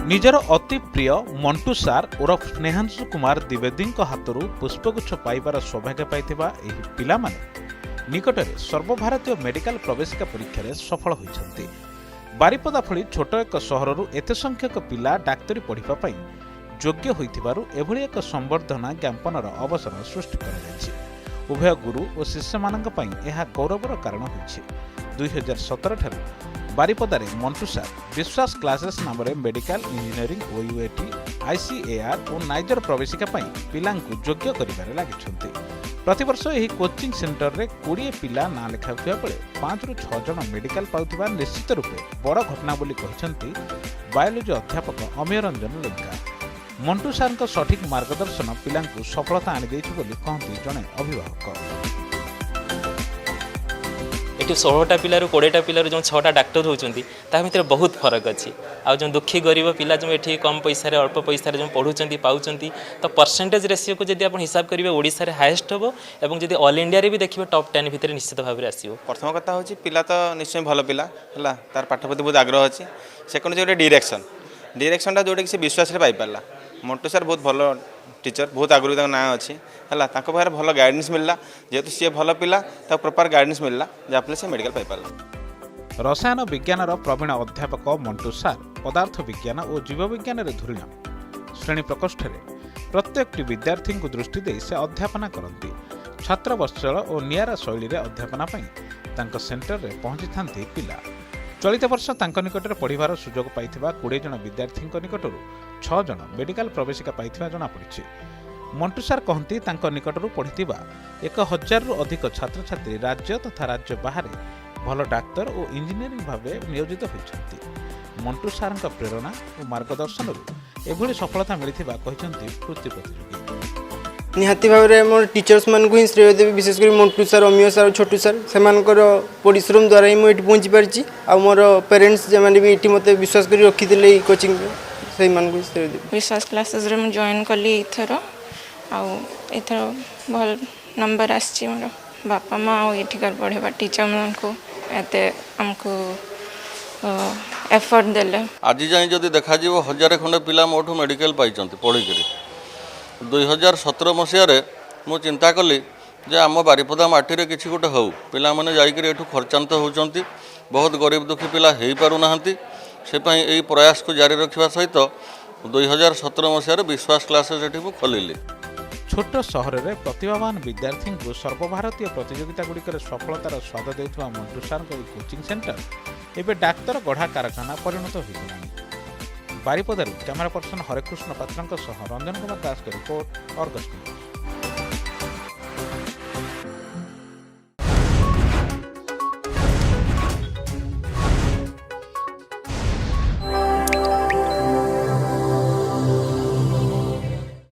निजर अति प्रिय मंटू सार उर्फ स्नेहांशु कुमार द्विवेदी हाथरू पुष्पगुच्छ पाइबार सौभाग्य पाइथिबा एही पिलामाने निकटरे सर्वभारतीय मेडिकल प्रवेशिका परीक्षा रे सफल होइछन्ति। बारिपदा भली छोट एक सहररू एते संख्यक पिला डाक्तरी पढ़िबा पई योग्य होइथिबारु एभली एक संवर्धना ज्ञापनर अवसर सृष्टि करा जायछि। उभय गुरु और शिष्य मानक पई एहा गौरवर कारण होइछि। 2017 ठारू बारिपदारे मंटू सार विश्वास क्लासेस नाम मेडिकल इंजीनियरिंग ओयूएटी आईसीएआर और नाइजर प्रवेशिका पिलांकु योग्य करिबारे लागिछन्ति। प्रतिवर्ष एही कोचिंग सेंटर रे 20 पिला ना लेखाउथिबा बेले 5 ରୁ 6 जण मेडिकल पाउथिबा निश्चित रूपे बड़ घटना बोली कहिसन्ति बायोलॉजी अध्यापक अमीय रंजन लेंका। मंटू सार सठिक मार्गदर्शन पिलांकु सफलता आनि दैछि बोली कहନ୍ତି जणे अभिभावक। ये 16टा पिलू 20टा पिलू जो 6टा डाक्टर होती भितर बहुत फरक अच्छी आ जो दुखी गरीब पिला जो ये कम पैसा अल्प पैसा जो पढ़ुंट पाँच तो परसेंटेज रेसीओ को जब आप हिसाब करेंगे ओडिशा रे हाईएस्ट हम और जब ऑल इंडिया रे भी देखिए टॉप 10 भितर निश्चित भाव में आसो। प्रथम कथा हूँ पिला तो निश्चय भल पिला है तार पाठ प्रति बहुत आग्रह अच्छी। सेकेंड जो डिरेक्शनटा जोटा कि विश्वास पाइपारा मंटू सार बहुत भल टीचर बहुत आगुरी ना अच्छी है पाखे भल गाइडेंस मिलला जेहेतु सी भल पिला प्रॉपर गाइडेंस मिलला जहाँफल से मेडिकल पाइपारा। रसायन विज्ञान प्रवीण अध्यापक मंटू सार पदार्थ विज्ञान और जीव विज्ञान धुरीण श्रेणी प्रकोष्ठ में प्रत्येक विद्यार्थी को दृष्टि दे से अध्यापना करती। छात्र वत्सल और नियारा शैली अध्यापना सेंटर में पहुंची था पिला। चलित वर्ष निकट पढ़ार सुजोग पाई 20 जन विद्यार्थी निकटर 6 जन मेडिकल प्रवेशिका पाई जनापड़ी। मंटू सार कहती निकटर पढ़ी 1000 रु अधिक छात्र छात्री राज्य तथा राज्य बाहर भल डाक्तर और इंजीनियरिंग भाव नियोजित होती। मंटू सार प्रेरणा और मार्गदर्शन एभली सफलता मिलता वृत्ति प्रतियोगी। निहाती भाव में मोर टीचर्स मान को ही श्रेय देवी विशेषकर मंटू सार अमीय सार छोटू सार से परिश्रम द्वारा ही मुझे पहुँची पार्टी आ मोर पेरेन्ट्स जमाने भी ये मत विश्वास कर रखी थे कोचिंग से श्रेय देवी। विश्वास क्लासेस रे मैं जॉइन कली इथर आथर भल नंबर आसी मोर बापा माँ और ये पढ़ेगा टीचर मान को एते हमको एफर्ट देले। आज जाए जदि देखा 1000 खंड पिला मोठू मेडिकल पाई पढ़ी 2017 मसीह मु चिंता कली जे आम बारिपदा माटी किसी गोटे हो पिला माने जाइकरी एठू खर्चांत होचंती बहुत गरीब दुखी पिला हो पारु नाहंती से पई एई प्रयास को जारी रखिबा सहित 2017 मसीह विश्वास क्लासेस एठी मु खोलिली। छोट सहर में प्रतिभावान विद्यार्थी को सर्वभारतीय प्रतियोगिता गुड़िकर सफलतार स्वाद देउथुवा मंटू सार कोचिंग सेंटर एवं डाक्तर गढ़ा कारखाना परिणत होगलानी। बारिपदारू कैमेरा पर्सन हरेकृष्ण पात्र रंजन कुमार दास रिपोर्ट अर्गस।